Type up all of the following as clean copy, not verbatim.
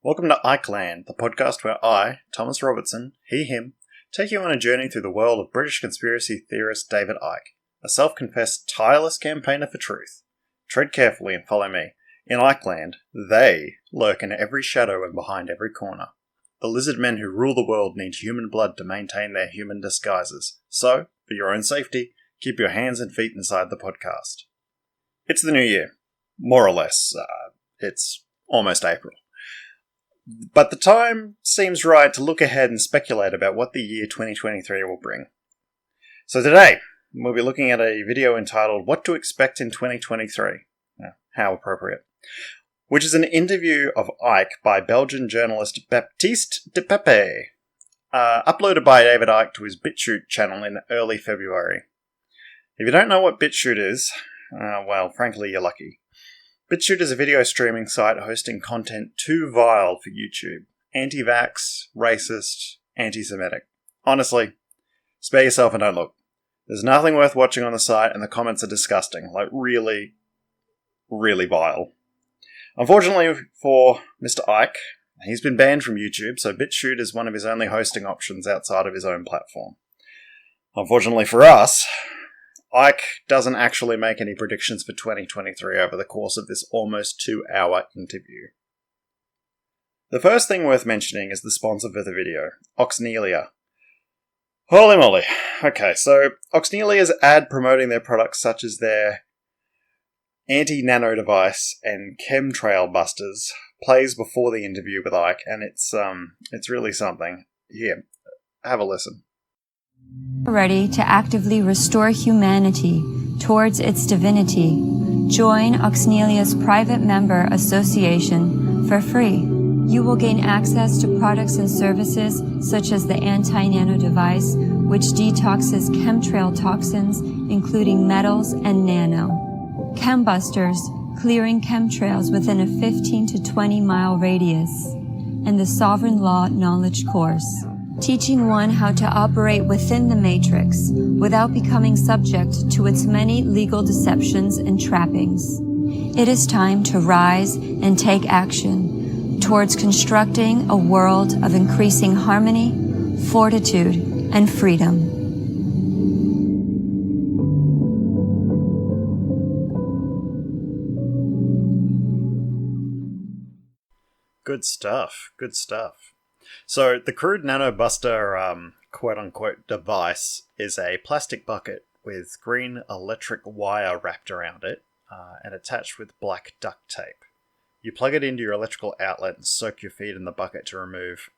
Welcome to Icke, the podcast where I, Thomas Robertson, he, him, take you on a journey through the world of British conspiracy theorist David Icke, a self-confessed tireless campaigner for truth. Tread carefully and follow me. In Icke, they lurk in every shadow and behind every corner. The lizard men who rule the world need human blood to maintain their human disguises. So, for your own safety, keep your hands and feet inside the podcast. It's the new year. More or less. It's almost April. But the time seems right to look ahead and speculate about what the year 2023 will bring. So today, we'll be looking at a video entitled What to Expect in 2023. How appropriate. Which is an interview of Icke by Belgian journalist Baptist De Pape, uploaded by David Icke to his BitChute channel in early February. If you don't know what BitChute is, well, frankly, you're lucky. BitChute is a video streaming site hosting content too vile for YouTube. Anti-vax, racist, anti-Semitic. Honestly, spare yourself and don't look. There's nothing worth watching on the site and the comments are disgusting. Like, really, really vile. Unfortunately for Mr. Icke, he's been banned from YouTube, so BitChute is one of his only hosting options outside of his own platform. Unfortunately for us, Icke doesn't actually make any predictions for 2023 over the course of this almost 2-hour interview. The first thing worth mentioning is the sponsor for the video, Oxnelia. Holy moly. Okay, so Oxnelia's ad promoting their products such as their anti-nano device and chemtrail busters plays before the interview with Icke, and it's really something. Here, have a listen. Ready to actively restore humanity towards its divinity, join Oxnelia's private member association for free. You will gain access to products and services such as the anti-nano device, which detoxes chemtrail toxins, including metals and nano. Chembusters, clearing chemtrails within a 15 to 20 mile radius. And the Sovereign Law Knowledge Course, teaching one how to operate within the matrix without becoming subject to its many legal deceptions and trappings. It is time to rise and take action towards constructing a world of increasing harmony, fortitude, and freedom. Good stuff. Good stuff. So, the crude nanobuster, quote-unquote, device is a plastic bucket with green electric wire wrapped around it and attached with black duct tape. You plug it into your electrical outlet and soak your feet in the bucket to remove,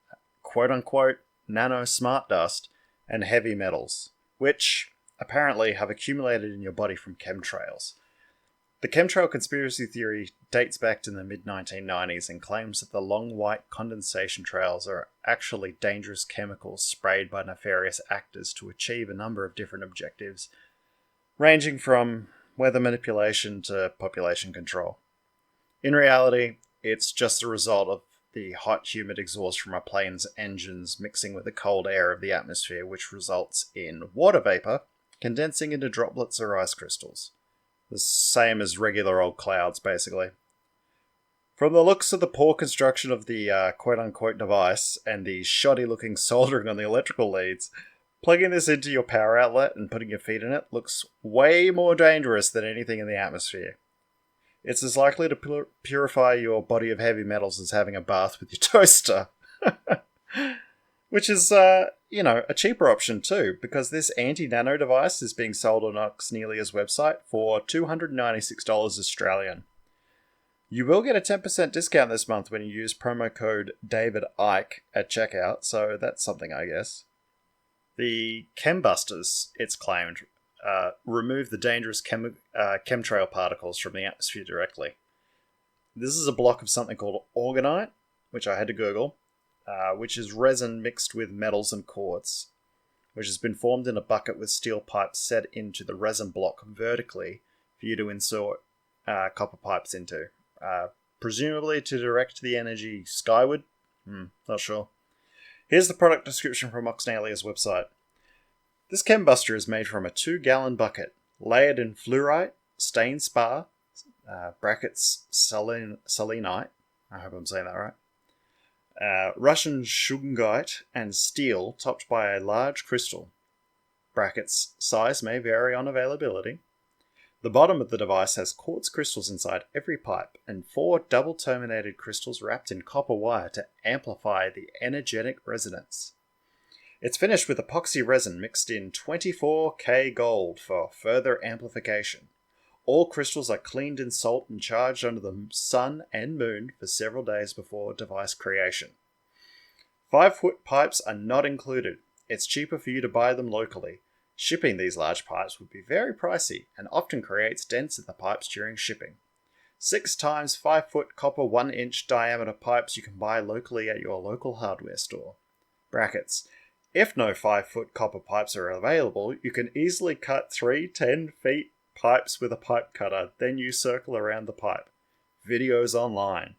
quote-unquote, nano smart dust and heavy metals, which apparently have accumulated in your body from chemtrails. The chemtrail conspiracy theory dates back to the mid-1990s and claims that the long white condensation trails are actually dangerous chemicals sprayed by nefarious actors to achieve a number of different objectives, ranging from weather manipulation to population control. In reality, it's just a result of the hot, humid exhaust from a plane's engines mixing with the cold air of the atmosphere, which results in water vapor condensing into droplets or ice crystals. The same as regular old clouds, basically. From the looks of the poor construction of the quote-unquote device and the shoddy-looking soldering on the electrical leads, plugging this into your power outlet and putting your feet in it looks way more dangerous than anything in the atmosphere. It's as likely to purify your body of heavy metals as having a bath with your toaster. Which is, a cheaper option too, because this anti-nano device is being sold on Oxnelia's website for $296 Australian. You will get a 10% discount this month when you use promo code DavidIcke at checkout, so that's something, I guess. The chembusters, it's claimed, remove the dangerous chemtrail particles from the atmosphere directly. This is a block of something called orgonite, which I had to Google, which is resin mixed with metals and quartz, which has been formed in a bucket with steel pipes set into the resin block vertically for you to insert copper pipes into, presumably to direct the energy skyward? Not sure. Here's the product description from Oxnelia's website. This chembuster is made from a 2-gallon bucket, layered in fluorite, stained spar, brackets selenite, I hope I'm saying that right, Russian shungite and steel topped by a large crystal. Brackets, size may vary on availability. The bottom of the device has quartz crystals inside every pipe and 4 double-terminated crystals wrapped in copper wire to amplify the energetic resonance. It's finished with epoxy resin mixed in 24K gold for further amplification. All crystals are cleaned in salt and charged under the sun and moon for several days before device creation. 5-foot pipes are not included. It's cheaper for you to buy them locally. Shipping these large pipes would be very pricey and often creates dents in the pipes during shipping. 6 times 5-foot copper 1-inch diameter pipes you can buy locally at your local hardware store. Brackets. If no 5-foot copper pipes are available, you can easily cut 3 10-feet pipes with a pipe cutter, then you circle around the pipe. Videos online.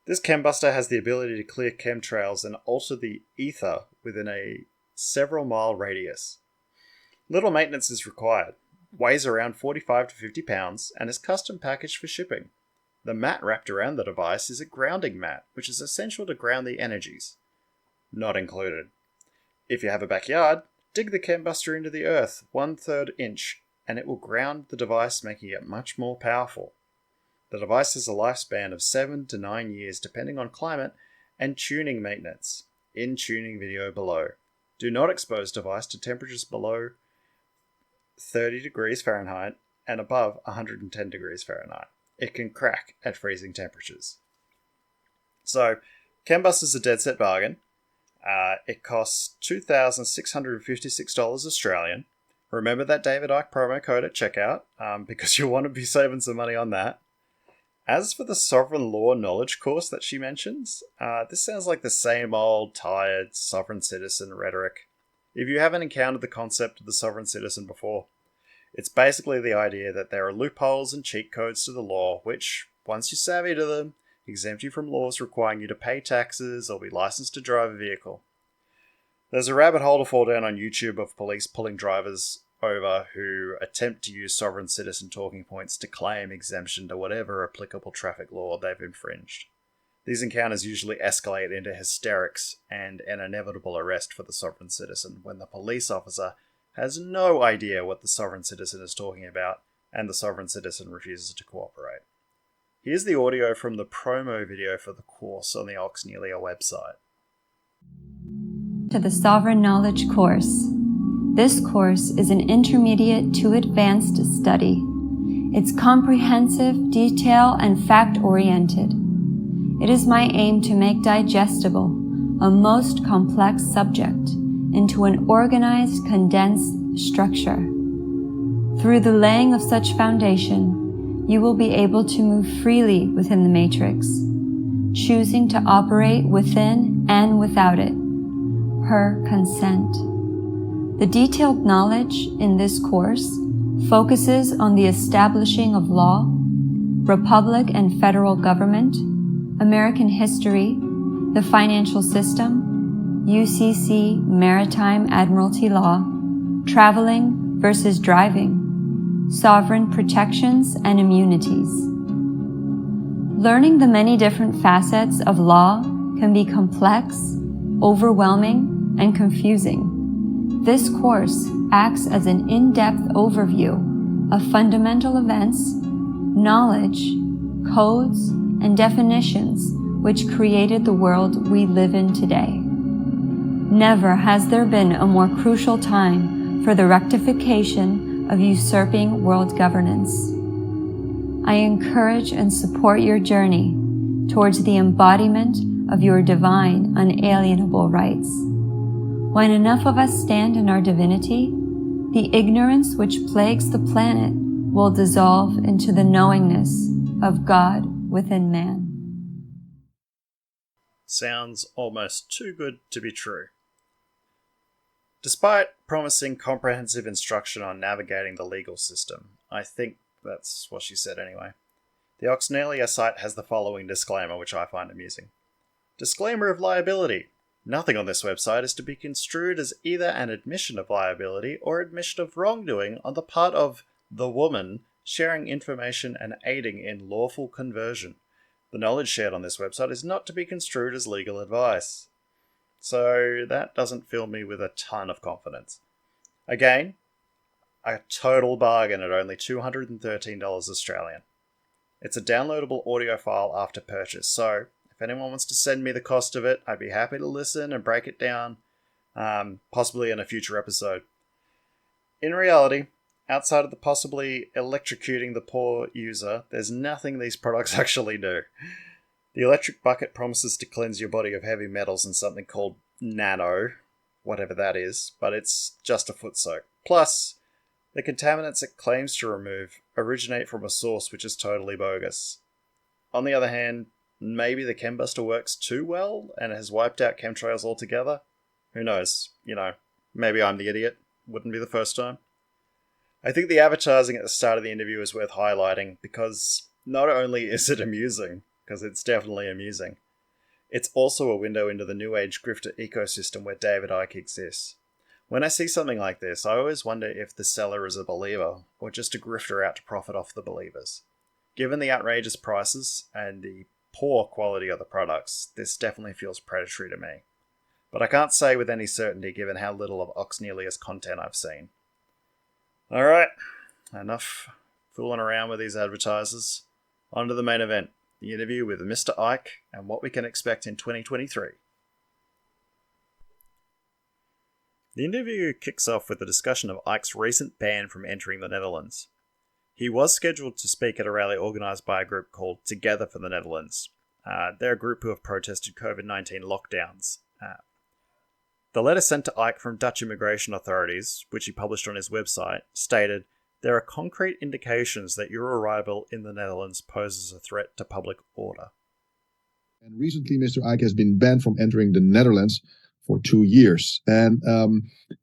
This chembuster has the ability to clear chemtrails and alter the ether within a several mile radius. Little maintenance is required, weighs around 45 to 50 pounds, and is custom packaged for shipping. The mat wrapped around the device is a grounding mat, which is essential to ground the energies. Not included. If you have a backyard, dig the chembuster into the earth 1/3 inch, and it will ground the device, making it much more powerful. The device has a lifespan of 7 to 9 years depending on climate and tuning maintenance. In tuning video below. Do not expose device to temperatures below 30 degrees Fahrenheit and above 110 degrees Fahrenheit. It can crack at freezing temperatures. So, chembuster's a dead set bargain. It costs $2,656 Australian. Remember that David Icke promo code at checkout, because you'll want to be saving some money on that. As for the sovereign law knowledge course that she mentions, this sounds like the same old, tired, sovereign citizen rhetoric. If you haven't encountered the concept of the sovereign citizen before, it's basically the idea that there are loopholes and cheat codes to the law, which, once you're savvy to them, exempt you from laws requiring you to pay taxes or be licensed to drive a vehicle. There's a rabbit hole to fall down on YouTube of police pulling drivers over who attempt to use sovereign citizen talking points to claim exemption to whatever applicable traffic law they've infringed. These encounters usually escalate into hysterics and an inevitable arrest for the sovereign citizen when the police officer has no idea what the sovereign citizen is talking about and the sovereign citizen refuses to cooperate. Here's the audio from the promo video for the course on the Oxnelia website. To the Sovereign Knowledge course. This course is an intermediate to advanced study. It's comprehensive, detail, and fact-oriented. It is my aim to make digestible a most complex subject into an organized, condensed structure. Through the laying of such foundation, you will be able to move freely within the matrix, choosing to operate within and without it, per consent. The detailed knowledge in this course focuses on the establishing of law, republic and federal government, American history, the financial system, UCC maritime admiralty law, traveling versus driving, sovereign protections and immunities. Learning the many different facets of law can be complex, overwhelming, and confusing. This course acts as an in-depth overview of fundamental events, knowledge, codes, and definitions which created the world we live in today. Never has there been a more crucial time for the rectification of usurping world governance. I encourage and support your journey towards the embodiment of your divine, unalienable rights. When enough of us stand in our divinity, the ignorance which plagues the planet will dissolve into the knowingness of God within man. Sounds almost too good to be true. Despite promising comprehensive instruction on navigating the legal system, I think that's what she said anyway, the Oxnelia site has the following disclaimer, which I find amusing. Disclaimer of liability. Nothing on this website is to be construed as either an admission of liability or admission of wrongdoing on the part of the woman sharing information and aiding in lawful conversion. The knowledge shared on this website is not to be construed as legal advice. So that doesn't fill me with a ton of confidence. Again, a total bargain at only $213 Australian. It's a downloadable audio file after purchase, so if anyone wants to send me the cost of it, I'd be happy to listen and break it down, possibly in a future episode. In reality, outside of the possibly electrocuting the poor user, there's nothing these products actually do. The electric bucket promises to cleanse your body of heavy metals in something called nano, whatever that is, but it's just a foot soak. Plus, the contaminants it claims to remove originate from a source which is totally bogus. On the other hand, maybe the Chembuster works too well and has wiped out chemtrails altogether? Who knows? Maybe I'm the idiot. Wouldn't be the first time. I think the advertising at the start of the interview is worth highlighting because not only is it amusing, because it's definitely amusing, it's also a window into the new age grifter ecosystem where David Icke exists. When I see something like this, I always wonder if the seller is a believer or just a grifter out to profit off the believers. Given the outrageous prices and the poor quality of the products, this definitely feels predatory to me. But I can't say with any certainty given how little of Oxnelius content I've seen. Alright, enough fooling around with these advertisers. On to the main event, the interview with Mr. Icke and what we can expect in 2023. The interview kicks off with a discussion of Icke's recent ban from entering the Netherlands. He was scheduled to speak at a rally organised by a group called Together for the Netherlands. They're a group who have protested COVID-19 lockdowns. The letter sent to Icke from Dutch immigration authorities, which he published on his website, stated, "There are concrete indications that your arrival in the Netherlands poses a threat to public order." And recently, Mr. Icke has been banned from entering the Netherlands for 2 years. And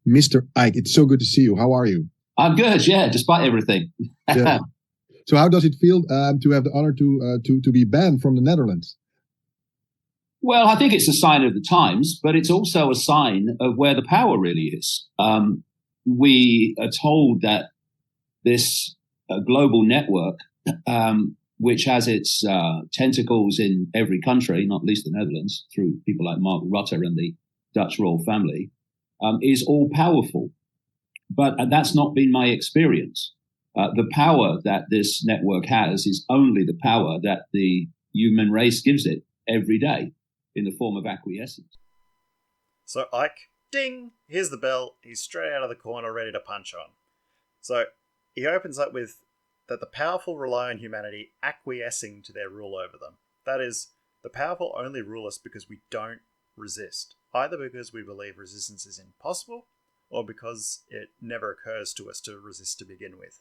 Mr. Icke, it's so good to see you. How are you? I'm good, yeah, despite everything. Yeah. So how does it feel to have the honor to be banned from the Netherlands? Well, I think it's a sign of the times, but it's also a sign of where the power really is. We are told that this global network, which has its tentacles in every country, not least the Netherlands, through people like Mark Rutte and the Dutch royal family, is all powerful. But that's not been my experience. The power that this network has is only the power that the human race gives it every day in the form of acquiescence. So Icke, ding, here's the bell. He's straight out of the corner ready to punch on. So he opens up with that the powerful rely on humanity acquiescing to their rule over them. That is, the powerful only rule us because we don't resist, either because we believe resistance is impossible or because it never occurs to us to resist to begin with.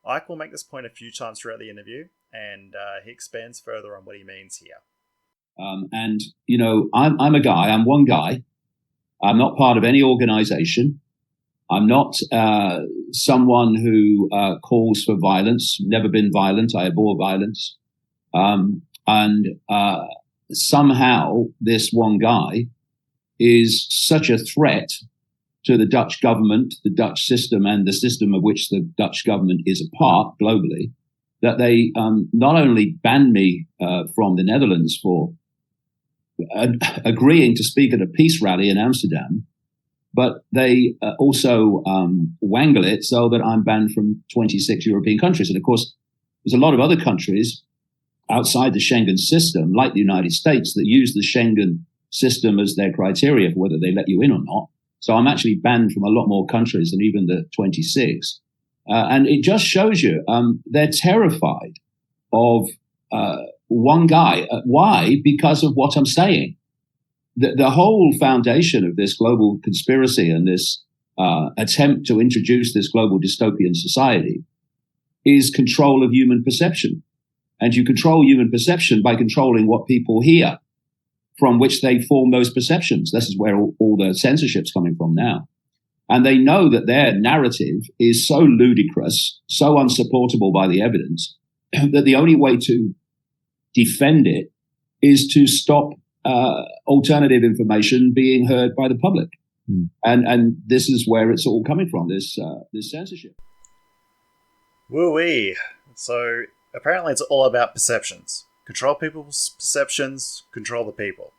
Icke will make this point a few times throughout the interview, and he expands further on what he means here. I'm a guy, I'm one guy. I'm not part of any organization. I'm not someone who calls for violence, never been violent. I abhor violence. Somehow this one guy is such a threat to the Dutch government, the Dutch system, and the system of which the Dutch government is a part globally, that they not only banned me from the Netherlands for agreeing to speak at a peace rally in Amsterdam, but they also wangle it so that I'm banned from 26 European countries. And of course, there's a lot of other countries outside the Schengen system, like the United States, that use the Schengen system as their criteria for whether they let you in or not. So I'm actually banned from a lot more countries than even the 26. And it just shows you they're terrified of one guy. Why? Because of what I'm saying. The whole foundation of this global conspiracy and this attempt to introduce this global dystopian society is control of human perception. And you control human perception by controlling what people hear, from which they form those perceptions. This is where all the censorship's coming from now. And they know that their narrative is so ludicrous, so unsupportable by the evidence, that the only way to defend it is to stop alternative information being heard by the public. And this is where it's all coming from, this censorship. Woo-wee. So apparently it's all about perceptions. Control people's perceptions, control the people.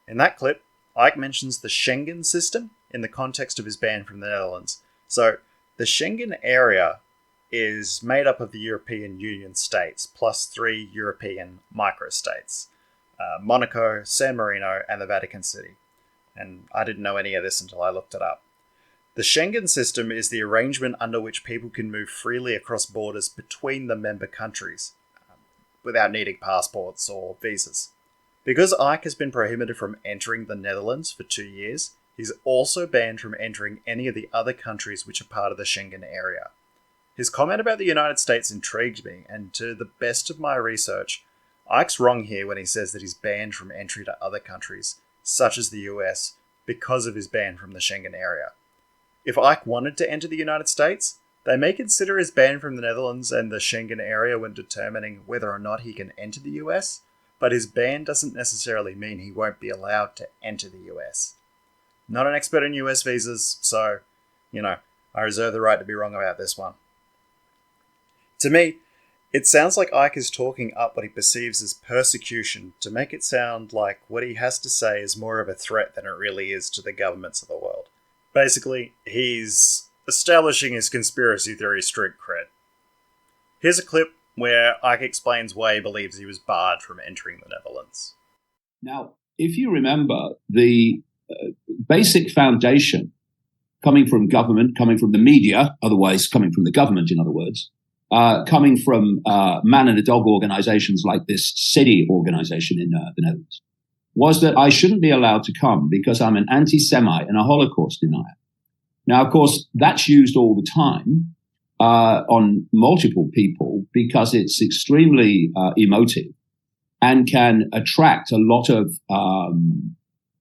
In that clip, Icke mentions the Schengen system in the context of his ban from the Netherlands. So, the Schengen area is made up of the European Union states plus 3 European microstates. Monaco, San Marino, and the Vatican City. And I didn't know any of this until I looked it up. The Schengen system is the arrangement under which people can move freely across borders between the member countries without needing passports or visas. Because Icke has been prohibited from entering the Netherlands for 2 years, he's also banned from entering any of the other countries which are part of the Schengen area. His comment about the United States intrigued me, and to the best of my research, Icke's wrong here when he says that he's banned from entry to other countries, such as the US, because of his ban from the Schengen area. If Icke wanted to enter the United States, they may consider his ban from the Netherlands and the Schengen area when determining whether or not he can enter the US, but his ban doesn't necessarily mean he won't be allowed to enter the US. Not an expert in US visas, so, I reserve the right to be wrong about this one. To me, it sounds like Icke is talking up what he perceives as persecution to make it sound like what he has to say is more of a threat than it really is to the governments of the world. Basically, he's establishing his conspiracy theory street cred. Here's a clip where Icke explains why he believes he was barred from entering the Netherlands. Now, if you remember, the basic foundation coming from government, coming from the media, otherwise coming from the government, in other words, coming from man and a dog organizations like this city organization in the Netherlands, was that I shouldn't be allowed to come because I'm an anti-Semite and a Holocaust denier. Now, of course, that's used all the time on multiple people because it's extremely emotive and can attract a lot of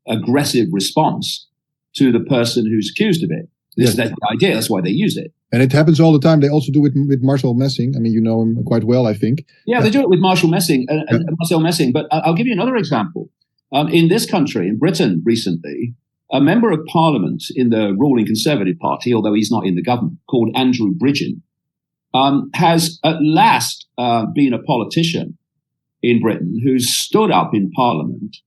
aggressive response to the person who's accused of it. That's the idea. That's why they use it. And it happens all the time. They also do it with Marcel Messing. I mean, you know him quite well, I think. Yeah, they do it with Marcel Messing. Marcel Messing. But I'll give you another example. In this country, in Britain recently, a member of parliament in the ruling Conservative Party, although he's not in the government, called Andrew Bridgen, has at last been a politician in Britain who's stood up in parliament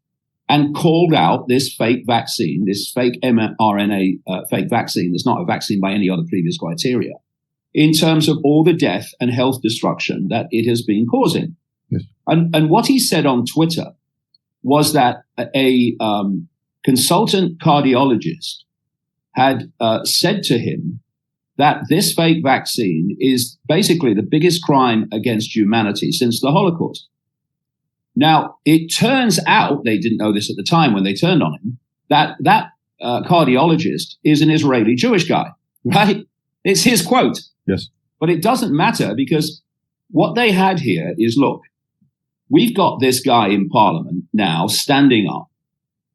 and called out this fake vaccine, this fake mRNA fake vaccine that's not a vaccine by any other previous criteria, in terms of all the death and health destruction that it has been causing. Yes. And what he said on Twitter was that a consultant cardiologist had said to him that this fake vaccine is basically the biggest crime against humanity since the Holocaust. Now, it turns out, they didn't know this at the time when they turned on him, that cardiologist is an Israeli Jewish guy, right? It's his quote. Yes. But it doesn't matter because what they had here is, look, we've got this guy in parliament now standing up.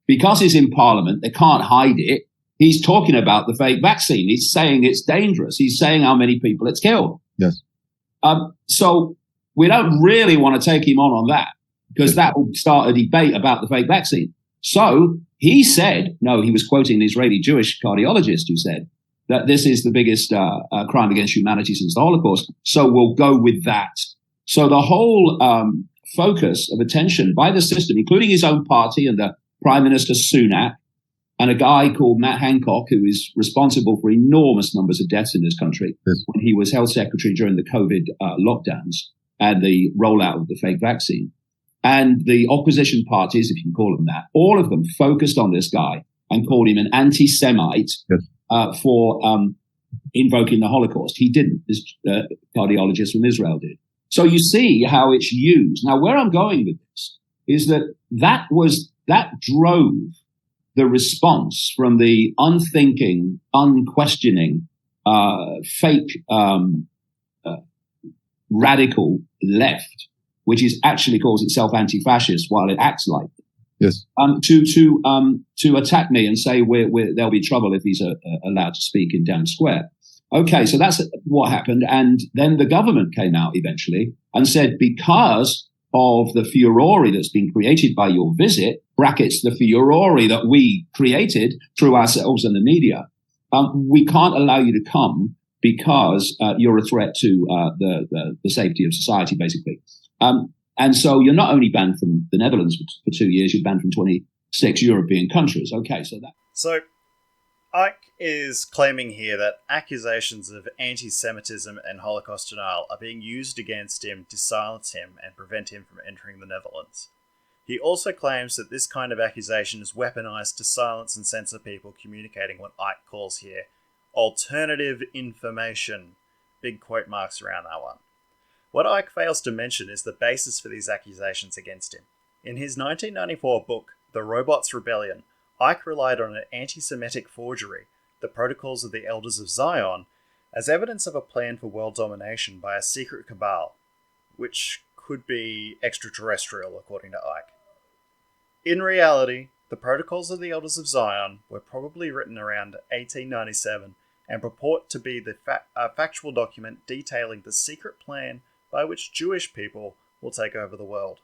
Because he's in parliament, they can't hide it. He's talking about the fake vaccine. He's saying it's dangerous. He's saying how many people it's killed. Yes. So we don't really want to take him on that, because that will start a debate about the fake vaccine. So he said, no, he was quoting an Israeli Jewish cardiologist who said that this is the biggest crime against humanity since the Holocaust. So we'll go with that. So the whole focus of attention by the system, including his own party and the Prime Minister Sunak, and a guy called Matt Hancock, who is responsible for enormous numbers of deaths in this country, yes, when he was health secretary during the COVID lockdowns and the rollout of the fake vaccine. And the opposition parties, if you can call them that, all of them focused on this guy and called him an anti-Semite, yes, for invoking the Holocaust. He didn't. This cardiologist from Israel did. So you see how it's used. Now, where I'm going with this is that drove the response from the unthinking, unquestioning, fake, radical left, which actually calls itself anti-fascist while it acts like it. Yes. To attack me and say there'll be trouble if he's allowed to speak in Dam Square. Okay, so that's what happened. And then the government came out eventually and said, because of the furore that's been created by your visit, brackets, the furore that we created through ourselves and the media, we can't allow you to come because you're a threat to the safety of society, basically. And And so you're not only banned from the Netherlands for 2 years, you're banned from 26 European countries. Okay, So Icke is claiming here that accusations of anti-Semitism and Holocaust denial are being used against him to silence him and prevent him from entering the Netherlands. He also claims that this kind of accusation is weaponized to silence and censor people communicating what Icke calls here alternative information. Big quote marks around that one. What Icke fails to mention is the basis for these accusations against him. In his 1994 book, The Robots' Rebellion, Icke relied on an anti-Semitic forgery, the Protocols of the Elders of Zion, as evidence of a plan for world domination by a secret cabal, which could be extraterrestrial, according to Icke. In reality, the Protocols of the Elders of Zion were probably written around 1897 and purport to be a factual document detailing the secret plan by which Jewish people will take over the world.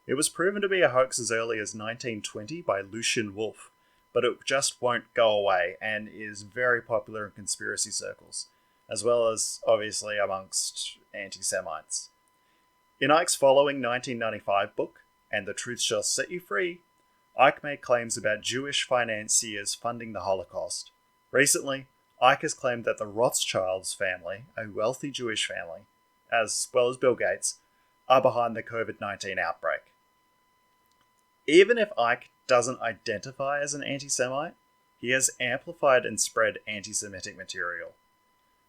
It was proven to be a hoax as early as 1920 by Lucian Wolff, but it just won't go away and is very popular in conspiracy circles, as well as, obviously, amongst anti-Semites. In Icke's following 1995 book, And the Truth Shall Set You Free, Icke made claims about Jewish financiers funding the Holocaust. Recently, Icke has claimed that the Rothschilds family, a wealthy Jewish family, as well as Bill Gates, are behind the COVID-19 outbreak. Even if Icke doesn't identify as an anti-Semite, he has amplified and spread anti-Semitic material.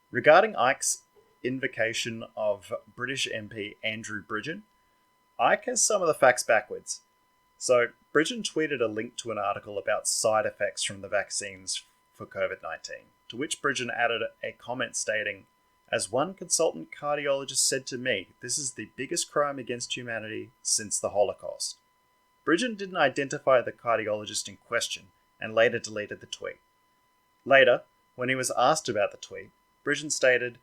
Regarding Icke's invocation of British MP Andrew Bridgen, Icke has some of the facts backwards. So, Bridgen tweeted a link to an article about side effects from the vaccines for COVID-19, to which Bridgen added a comment stating, "As one consultant cardiologist said to me, this is the biggest crime against humanity since the Holocaust." Bridgen didn't identify the cardiologist in question and later deleted the tweet. Later, when he was asked about the tweet, Bridgen stated,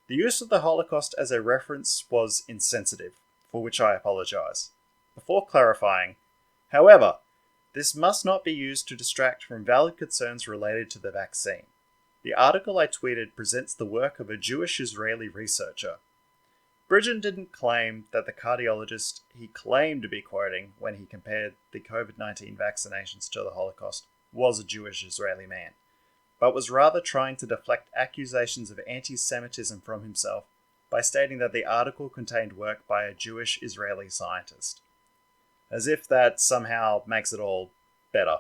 "The use of the Holocaust as a reference was insensitive, for which I apologise," before clarifying, "However, this must not be used to distract from valid concerns related to the vaccine. The article I tweeted presents the work of a Jewish-Israeli researcher." Bridgen didn't claim that the cardiologist he claimed to be quoting when he compared the COVID-19 vaccinations to the Holocaust was a Jewish-Israeli man, but was rather trying to deflect accusations of anti-Semitism from himself by stating that the article contained work by a Jewish-Israeli scientist. As if that somehow makes it all better.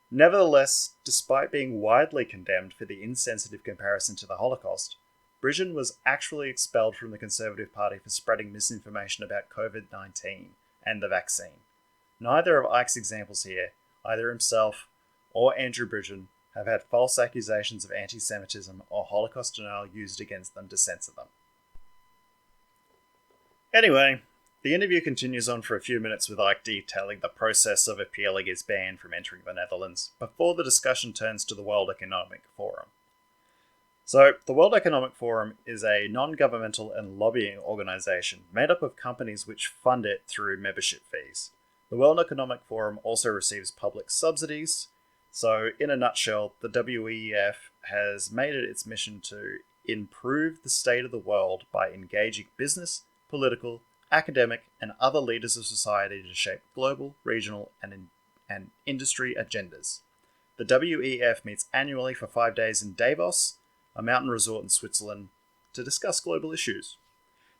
Nevertheless, despite being widely condemned for the insensitive comparison to the Holocaust, Bridgen was actually expelled from the Conservative Party for spreading misinformation about COVID-19 and the vaccine. Neither of Icke's examples here, either himself or Andrew Bridgen, have had false accusations of anti-Semitism or Holocaust denial used against them to censor them. Anyway, the interview continues on for a few minutes with Icke detailing the process of appealing his ban from entering the Netherlands before the discussion turns to the World Economic Forum. So, the World Economic Forum is a non-governmental and lobbying organisation made up of companies which fund it through membership fees. The World Economic Forum also receives public subsidies. So, in a nutshell, the WEF has made it its mission to improve the state of the world by engaging business, political, academic, and other leaders of society to shape global, regional, and industry agendas. The WEF meets annually for 5 days in Davos, a mountain resort in Switzerland, to discuss global issues.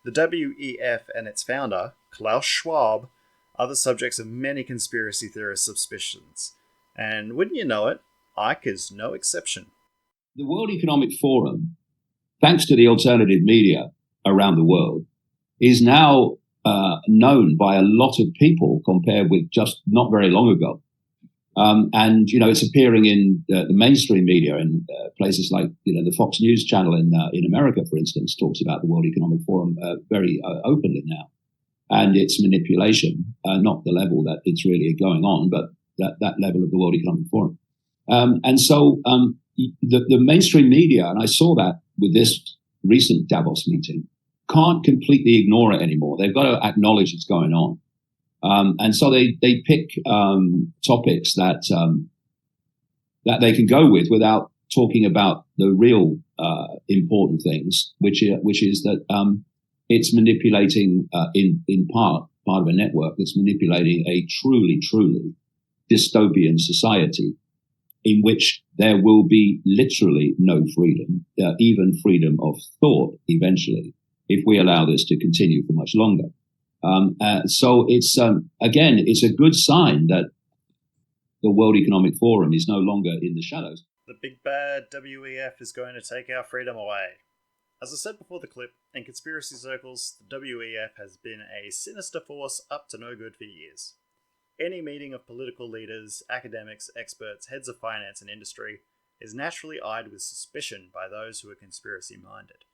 The WEF and its founder, Klaus Schwab, are the subjects of many conspiracy theorist suspicions. And wouldn't you know it, Icke is no exception. The World Economic Forum, thanks to the alternative media around the world, is now known by a lot of people compared with just not very long ago. And, it's appearing in the mainstream media in places like, the Fox News channel in America, for instance, talks about the World Economic Forum very openly now. And its manipulation, not the level that it's really going on, but that level of the World Economic Forum. And so the mainstream media, and I saw that with this recent Davos meeting, can't completely ignore it anymore. They've got to acknowledge it's going on. And so they pick topics that they can go with without talking about the real important things, which is that it's manipulating in part of a network that's manipulating a truly dystopian society in which there will be literally no freedom, even freedom of thought eventually, if we allow this to continue for much longer. So it's, again, it's a good sign that the World Economic Forum is no longer in the shadows. The big bad WEF is going to take our freedom away. As I said before the clip, in conspiracy circles, the WEF has been a sinister force up to no good for years. Any meeting of political leaders, academics, experts, heads of finance and industry is naturally eyed with suspicion by those who are conspiracy-minded.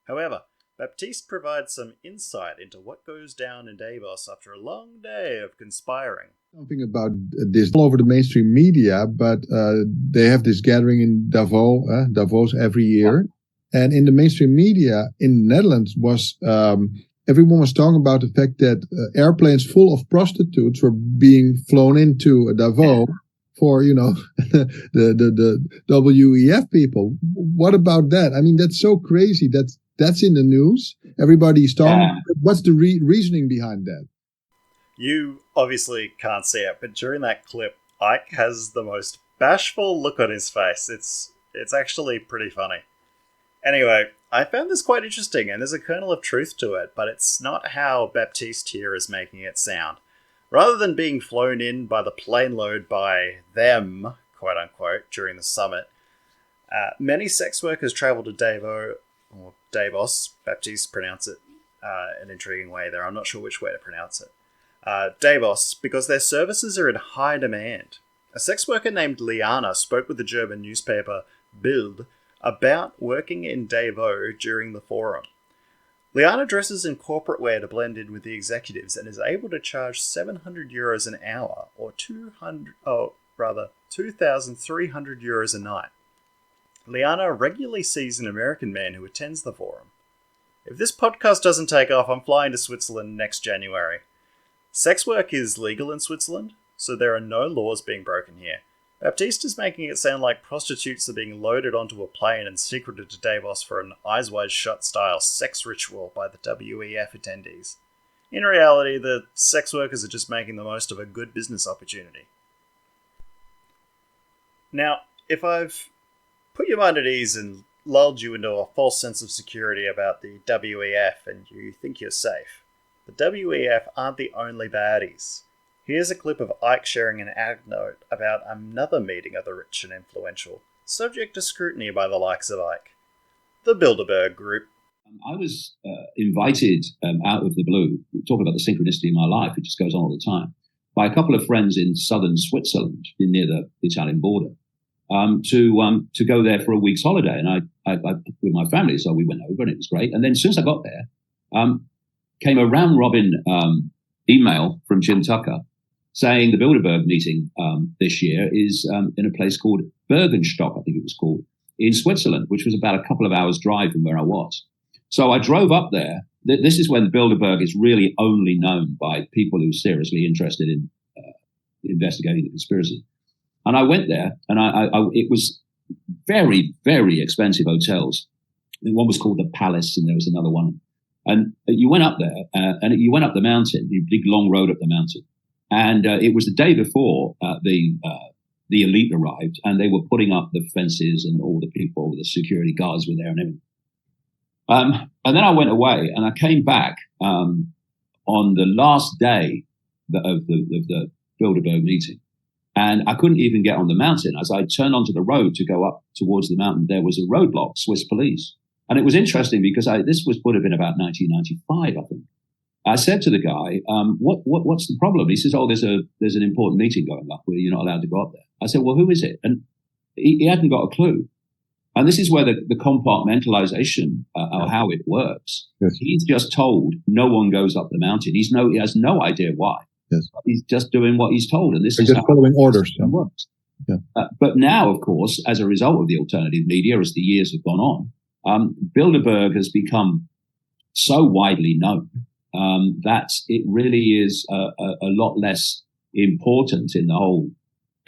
However, Baptiste provides some insight into what goes down in Davos after a long day of conspiring. Something about this all over the mainstream media, but they have this gathering in Davos every year. And in the mainstream media in the Netherlands was everyone was talking about the fact that airplanes full of prostitutes were being flown into Davos for, the WEF people. What about that? I mean, that's so crazy. That's in the news. Everybody's talking. Yeah. What's the reasoning behind that? You obviously can't see it, but during that clip, Icke has the most bashful look on his face. It's actually pretty funny. Anyway, I found this quite interesting, and there's a kernel of truth to it, but it's not how Baptiste here is making it sound. Rather than being flown in by the plane load by them, quote unquote, during the summit, many sex workers travel to Davos, Baptiste pronounce it an intriguing way there, I'm not sure which way to pronounce it, Davos, because their services are in high demand. A sex worker named Liana spoke with the German newspaper Bild about working in Davos during the forum. Liana dresses in corporate wear to blend in with the executives and is able to charge €700 an hour, or 2,300 euros a night. Liana regularly sees an American man who attends the forum. If this podcast doesn't take off, I'm flying to Switzerland next January. Sex work is legal in Switzerland, so there are no laws being broken here. Baptiste is making it sound like prostitutes are being loaded onto a plane and secreted to Davos for an Eyes Wide Shut style sex ritual by the WEF attendees. In reality, the sex workers are just making the most of a good business opportunity. Now, if I've put your mind at ease and lulled you into a false sense of security about the WEF and you think you're safe, the WEF aren't the only baddies. Here's a clip of Icke sharing an anecdote about another meeting of the rich and influential, subject to scrutiny by the likes of Icke. The Bilderberg Group. I was invited out of the blue, talking about the synchronicity in my life, it just goes on all the time, by a couple of friends in southern Switzerland, near the Italian border, to go there for a week's holiday. And I with my family, so we went over and it was great. And then as soon as I got there, came a round robin email from Jim Tucker saying the Bilderberg meeting this year is in a place called Bergenstock, I think it was called, in Switzerland, which was about a couple of hours drive from where I was. So I drove up there. This is when Bilderberg is really only known by people who are seriously interested in investigating the conspiracy. And I went there, and it was very, very expensive hotels. One was called the Palace, and there was another one. And you went up there, and you went up the mountain, the big long road up the mountain. And it was the day before the elite arrived, and they were putting up the fences, and all the people, the security guards were there and everything. And then I went away, and I came back on the last day of the Bilderberg meeting. And I couldn't even get on the mountain. As I turned onto the road to go up towards the mountain, there was a roadblock, Swiss police. And it was interesting because this would have been about 1995, I think. I said to the guy, what's the problem? He says, there's an important meeting going up where you're not allowed to go up there. I said, well, who is it? And he hadn't got a clue. And this is where the compartmentalization of how it works. Yes. He's just told no one goes up the mountain. He has no idea why. Yes. He's just doing what he's told. And this is just following orders. Works. Yeah. But now, of course, as a result of the alternative media, as the years have gone on, Bilderberg has become so widely known that it really is a lot less important in the whole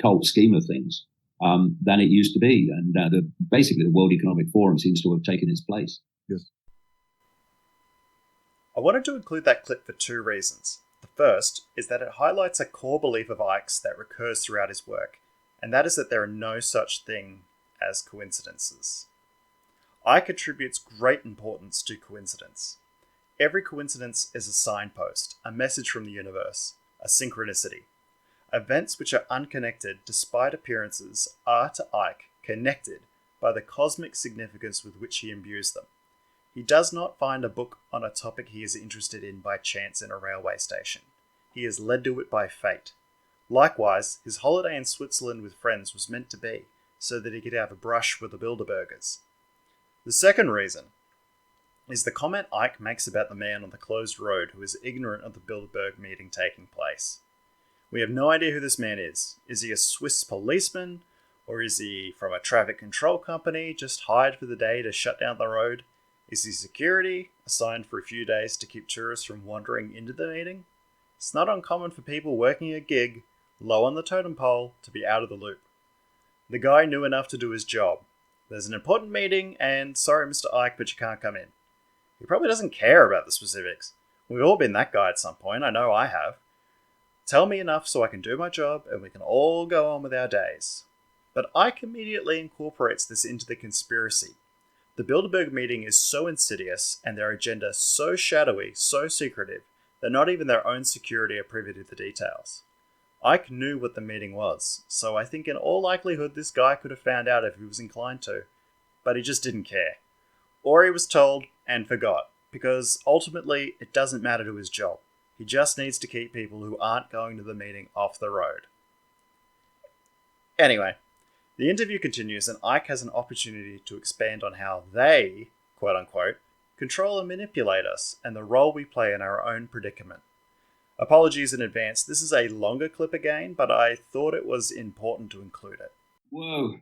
cult scheme of things than it used to be. And basically, the World Economic Forum seems to have taken its place. Yes. I wanted to include that clip for two reasons. The first is that it highlights a core belief of Icke's that recurs throughout his work, and that is that there are no such thing as coincidences. Icke attributes great importance to coincidence. Every coincidence is a signpost, a message from the universe, a synchronicity. Events which are unconnected despite appearances are to Icke connected by the cosmic significance with which he imbues them. He does not find a book on a topic he is interested in by chance in a railway station. He is led to it by fate. Likewise, his holiday in Switzerland with friends was meant to be, so that he could have a brush with the Bilderbergers. The second reason is the comment Icke makes about the man on the closed road who is ignorant of the Bilderberg meeting taking place. We have no idea who this man is. Is he a Swiss policeman? Or is he from a traffic control company just hired for the day to shut down the road? Is he security, assigned for a few days to keep tourists from wandering into the meeting? It's not uncommon for people working a gig, low on the totem pole, to be out of the loop. The guy knew enough to do his job. There's an important meeting, and sorry, Mr. Icke, but you can't come in. He probably doesn't care about the specifics. We've all been that guy at some point, I know I have. Tell me enough so I can do my job, and we can all go on with our days. But Icke immediately incorporates this into the conspiracy. The Bilderberg meeting is so insidious, and their agenda so shadowy, so secretive, that not even their own security are privy to the details. Icke knew what the meeting was, so I think in all likelihood this guy could have found out if he was inclined to, but he just didn't care. Or he was told and forgot, because ultimately it doesn't matter to his job. He just needs to keep people who aren't going to the meeting off the road. Anyway, the interview continues, and Icke has an opportunity to expand on how they, quote unquote, control and manipulate us and the role we play in our own predicament. Apologies in advance, this is a longer clip again, but I thought it was important to include it. Whoa,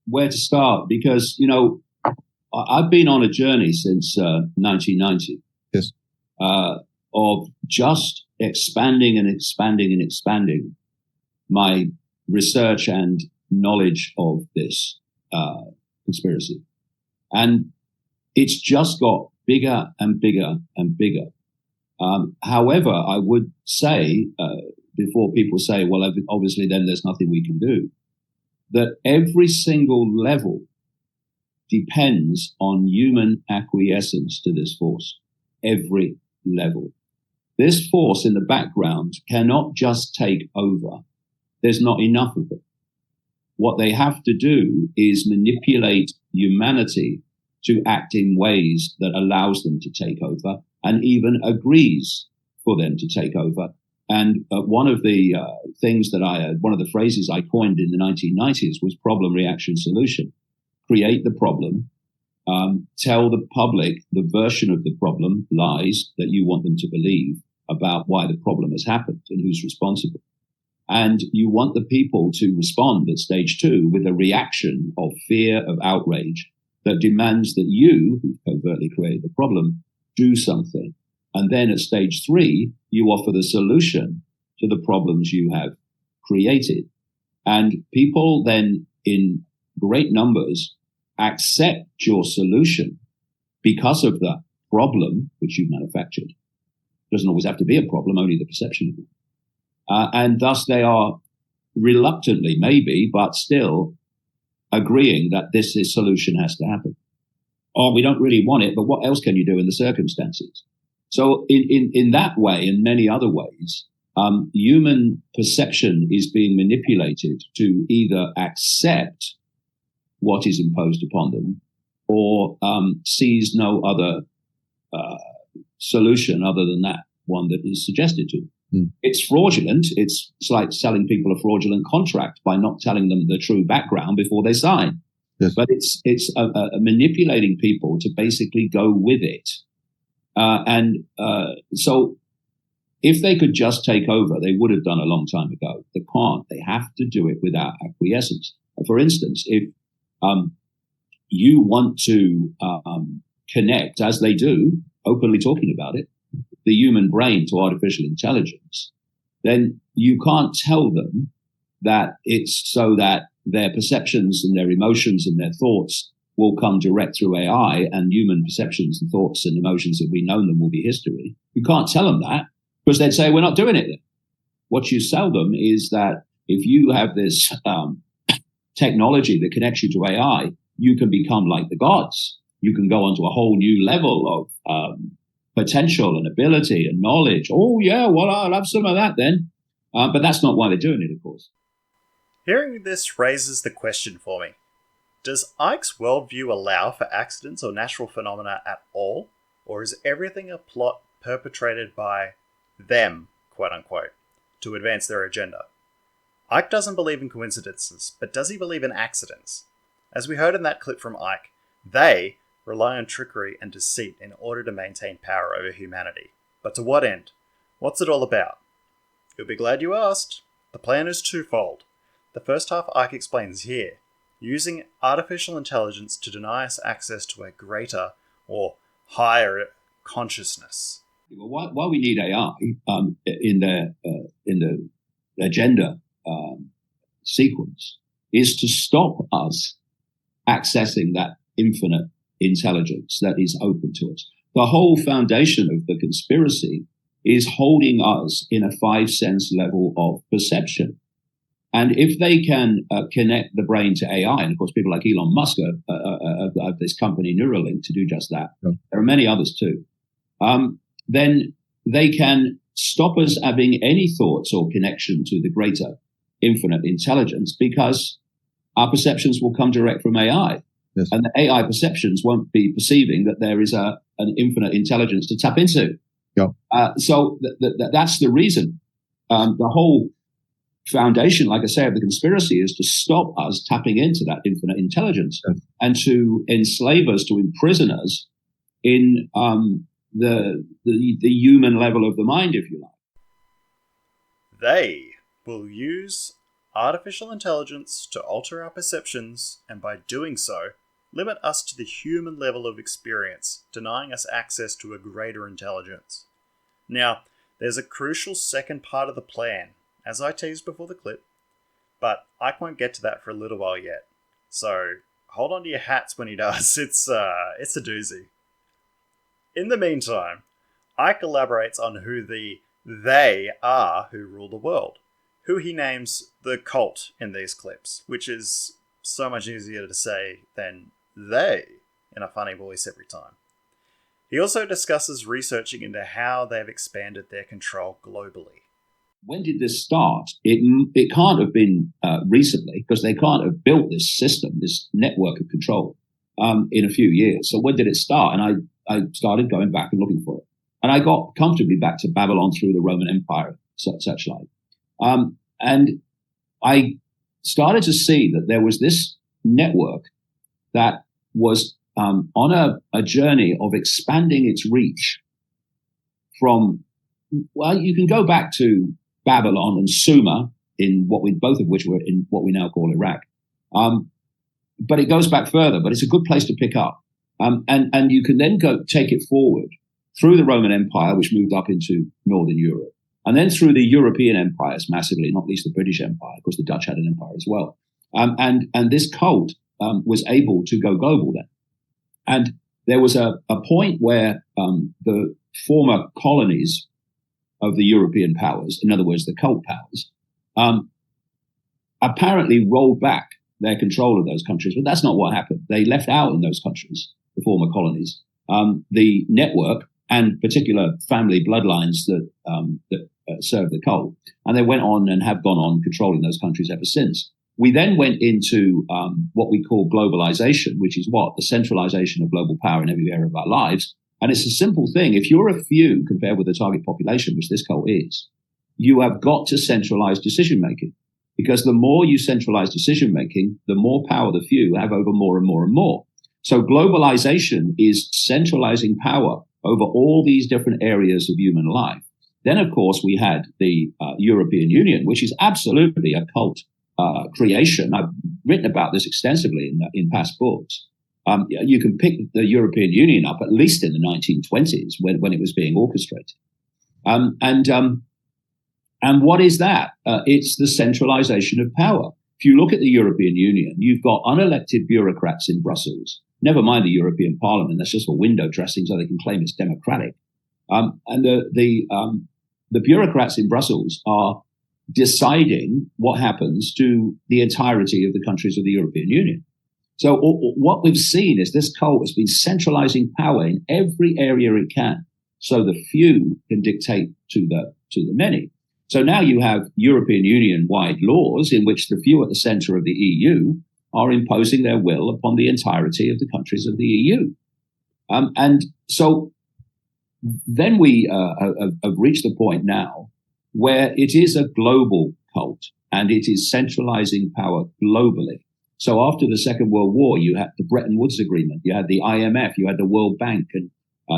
where to start? Because, I've been on a journey since 1990. Yes. Of just expanding and expanding and expanding my research and knowledge of this conspiracy. And it's just got bigger and bigger and bigger. However, I would say, before people say, well, obviously then there's nothing we can do, that every single level depends on human acquiescence to this force. Every level. This force in the background cannot just take over. There's not enough of it. What they have to do is manipulate humanity to act in ways that allows them to take over and even agrees for them to take over. And one of the one of the phrases I coined in the 1990s was problem, reaction, solution. Create the problem, tell the public the version of the problem, lies that you want them to believe about why the problem has happened and who's responsible. And you want the people to respond at stage 2 with a reaction of fear, of outrage that demands that you, who covertly created the problem, do something. And then at stage 3, you offer the solution to the problems you have created. And people then in great numbers accept your solution because of the problem which you've manufactured. It doesn't always have to be a problem, only the perception of it. And thus they are reluctantly, maybe, but still agreeing that this solution has to happen. Or we don't really want it, but what else can you do in the circumstances? So in that way, and many other ways, human perception is being manipulated to either accept what is imposed upon them or sees no other solution other than that one that is suggested to them. It's fraudulent. It's like selling people a fraudulent contract by not telling them the true background before they sign. Yes. But it's manipulating people to basically go with it. So if they could just take over, they would have done a long time ago. They can't. They have to do it without acquiescence. For instance, if you want to connect, as they do, openly talking about it, the human brain to artificial intelligence, then you can't tell them that it's so that their perceptions and their emotions and their thoughts will come direct through AI and human perceptions and thoughts and emotions that we know them will be history. You can't tell them that because they'd say, we're not doing it then. What you sell them is that if you have this technology that connects you to AI, you can become like the gods. You can go onto a whole new level of potential and ability and knowledge. Oh, yeah, well, I'll have some of that then. But that's not why they're doing it, of course. Hearing this raises the question for me. Does Icke's worldview allow for accidents or natural phenomena at all? Or is everything a plot perpetrated by them, quote unquote, to advance their agenda? Icke doesn't believe in coincidences, but does he believe in accidents? As we heard in that clip from Icke, they rely on trickery and deceit in order to maintain power over humanity. But to what end? What's it all about? You'll be glad you asked. The plan is twofold. The first half Icke explains here, using artificial intelligence to deny us access to a greater or higher consciousness. Well, why we need AI in the agenda sequence is to stop us accessing that infinite intelligence that is open to us. The whole foundation of the conspiracy is holding us in a 5-sense level of perception. And if they can connect the brain to AI, and of course people like Elon Musk have this company Neuralink to do just that. Yeah. There are many others too. Then they can stop us having any thoughts or connection to the greater infinite intelligence because our perceptions will come direct from AI. Yes. And the AI perceptions won't be perceiving that there is an infinite intelligence to tap into. Yeah. So that's the reason. The whole foundation, like I say, of the conspiracy is to stop us tapping into that infinite intelligence and to enslave us, to imprison us in the human level of the mind, if you like. They will use artificial intelligence to alter our perceptions, and by doing so, limit us to the human level of experience, denying us access to a greater intelligence. Now, there's a crucial second part of the plan, as I teased before the clip, but I won't get to that for a little while yet. So hold on to your hats when he does. It's a doozy. In the meantime, Icke elaborates on who they are who rule the world, who he names the cult in these clips, which is so much easier to say than they in a funny voice every time. He also discusses researching into how they've expanded their control globally. When did this start? It can't have been recently, because they can't have built this system, this network of control, in a few years. So when did it start? And I started going back and looking for it. And I got comfortably back to Babylon through the Roman Empire, such like. And I started to see that there was this network that was on a journey of expanding its reach from, well, you can go back to Babylon and Sumer, both of which were in what we now call Iraq. But it goes back further, but it's a good place to pick up. And you can then take it forward through the Roman Empire, which moved up into Northern Europe, and then through the European empires massively, not least the British Empire. Of course, the Dutch had an empire as well. And this cult was able to go global then. And there was a point where the former colonies of the European powers, in other words, the cult powers, apparently rolled back their control of those countries. But that's not what happened. They left out in those countries, the former colonies, the network and particular family bloodlines that serve the cult. And they went on and have gone on controlling those countries ever since. We then went into what we call globalization, which is what? The centralization of global power in every area of our lives. And it's a simple thing. If you're a few compared with the target population, which this cult is, you have got to centralize decision-making. Because the more you centralize decision-making, the more power the few have over more and more and more. So globalization is centralizing power over all these different areas of human life. Then, of course, we had the European Union, which is absolutely a cult creation. I've written about this extensively in past books. You can pick the European Union up at least in the 1920s when it was being orchestrated. And what is that? It's the centralization of power. if you look at the European Union, you've got unelected bureaucrats in Brussels. Never mind the European Parliament. That's just a window dressing so they can claim it's democratic. And the bureaucrats in Brussels are deciding what happens to the entirety of the countries of the European Union. So what we've seen is this cult has been centralizing power in every area it can, so the few can dictate to the many. So now you have European Union-wide laws in which the few at the center of the EU are imposing their will upon the entirety of the countries of the EU. And so then we have reached the point now where it is a global cult and it is centralizing power globally. So after the Second World War, you had the Bretton Woods Agreement, you had the IMF, you had the World Bank, and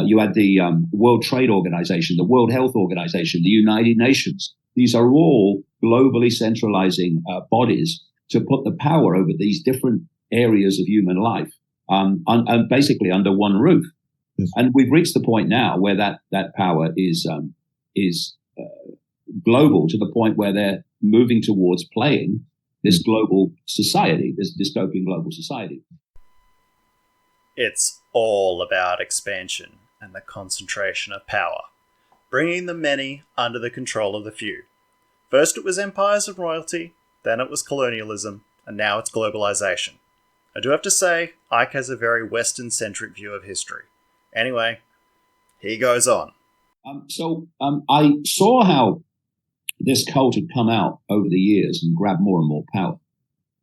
you had the World Trade Organization, the World Health Organization, the United Nations. These are all globally centralizing bodies to put the power over these different areas of human life basically under one roof. Yes. And we've reached the point now where that power is global, to the point where they're moving towards playing this global society, this dystopian global society. It's all about expansion and the concentration of power, bringing the many under the control of the few. First it was empires and royalty, then it was colonialism, and now it's globalization. I do have to say, Icke has a very Western-centric view of history. Anyway, he goes on. I saw how this cult had come out over the years and grabbed more and more power.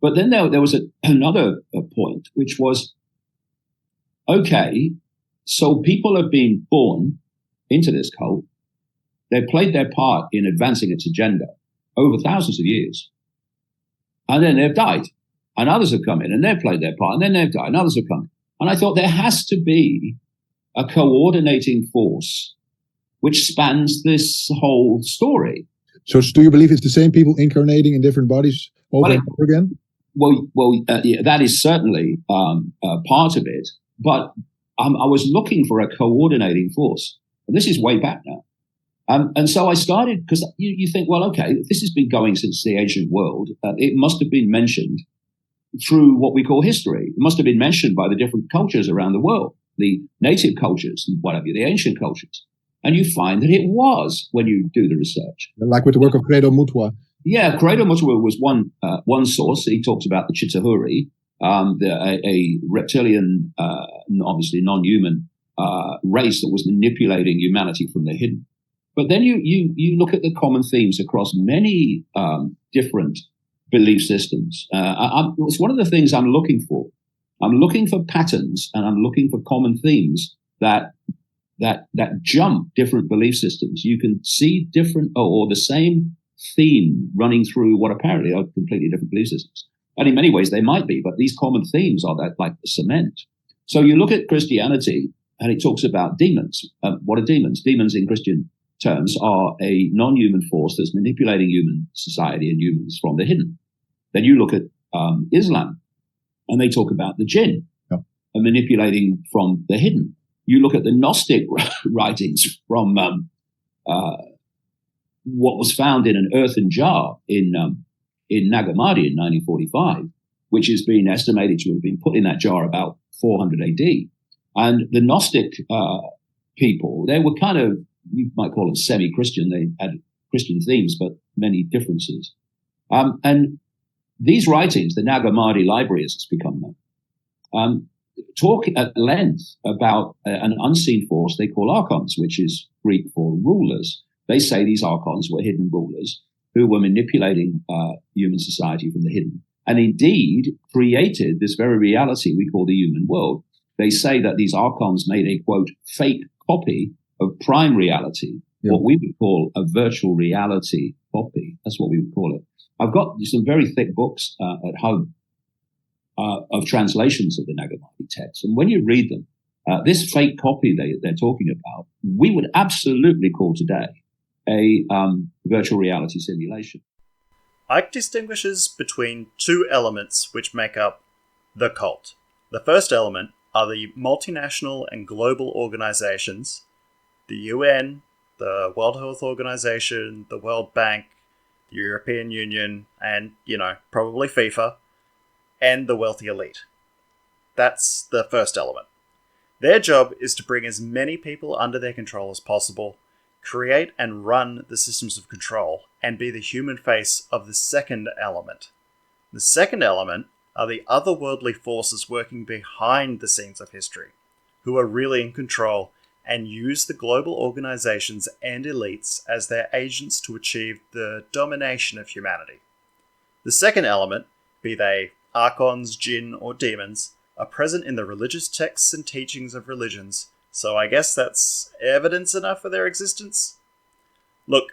But then there was another point, which was, okay, so people have been born into this cult. They played their part in advancing its agenda over thousands of years. And then they've died. And others have come in and they've played their part. And then they've died and others have come in. And I thought there has to be a coordinating force which spans this whole story. So do you believe it's the same people incarnating in different bodies over and over again? Yeah, that is certainly part of it. But I was looking for a coordinating force. And this is way back now. And so I started, because you think, well, okay, this has been going since the ancient world. It must have been mentioned through what we call history. It must have been mentioned by the different cultures around the world, the native cultures and whatever, the ancient cultures. And you find that it was when you do the research. Like with the work of Credo Mutwa. Yeah, Credo Mutwa was one source. He talks about the Chitauri, a reptilian, obviously non-human race that was manipulating humanity from the hidden. But then you look at the common themes across many different belief systems. It's one of the things I'm looking for. I'm looking for patterns and I'm looking for common themes that jump different belief systems. You can see different or the same theme running through what apparently are completely different belief systems. And in many ways they might be, but these common themes are that like the cement. So you look at Christianity and it talks about demons. What are demons? Demons in Christian terms are a non-human force that's manipulating human society and humans from the hidden. Then you look at Islam and they talk about the jinn and manipulating from the hidden. You look at the Gnostic writings from what was found in an earthen jar in Nagamadi in 1945, which has been estimated to have been put in that jar about 400 AD. And the Gnostic people, they were kind of, you might call them semi-Christian. They had Christian themes, but many differences. And these writings, the Nagamadi Library as it's become known, talk at length about an unseen force they call archons, which is Greek for rulers. They say these archons were hidden rulers who were manipulating human society from the hidden, and indeed created this very reality we call the human world. They say that these archons made a, quote, fake copy of prime reality, what we would call a virtual reality copy. That's what we would call it. I've got some very thick books at home of translations of the Nagamadi text. And when you read them, this fake copy they're talking about, we would absolutely call today a virtual reality simulation. Icke distinguishes between two elements which make up the cult. The first element are the multinational and global organizations, the UN, the World Health Organization, the World Bank, European Union, and, probably FIFA, and the wealthy elite. That's the first element. Their job is to bring as many people under their control as possible, create and run the systems of control, and be the human face of the second element. The second element are the otherworldly forces working behind the scenes of history, who are really in control and use the global organizations and elites as their agents to achieve the domination of humanity. The second element, be they archons, jinn, or demons, are present in the religious texts and teachings of religions, so I guess that's evidence enough for their existence? Look,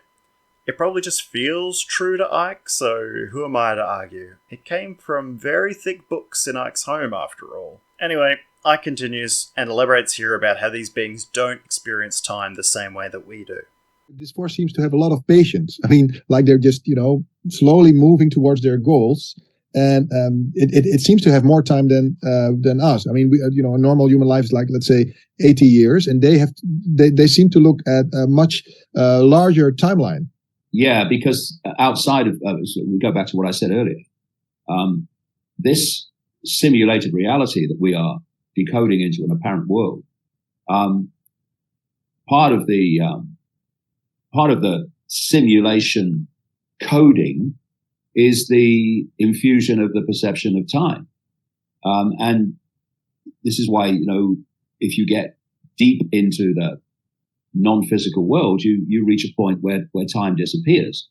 it probably just feels true to Icke, so who am I to argue? It came from very thick books in Icke's home, after all. Anyway, Icke continues and elaborates here about how these beings don't experience time the same way that we do. This force seems to have a lot of patience. I mean, like they're just, slowly moving towards their goals. And it seems to have more time than us. I mean, we, a normal human life is like, let's say, 80 years, and they seem to look at a much larger timeline. Yeah, because outside of, we go back to what I said earlier, this simulated reality that we are decoding into an apparent world, part of the simulation coding is the infusion of the perception of time. And this is why, if you get deep into the non-physical world, you reach a point where time disappears.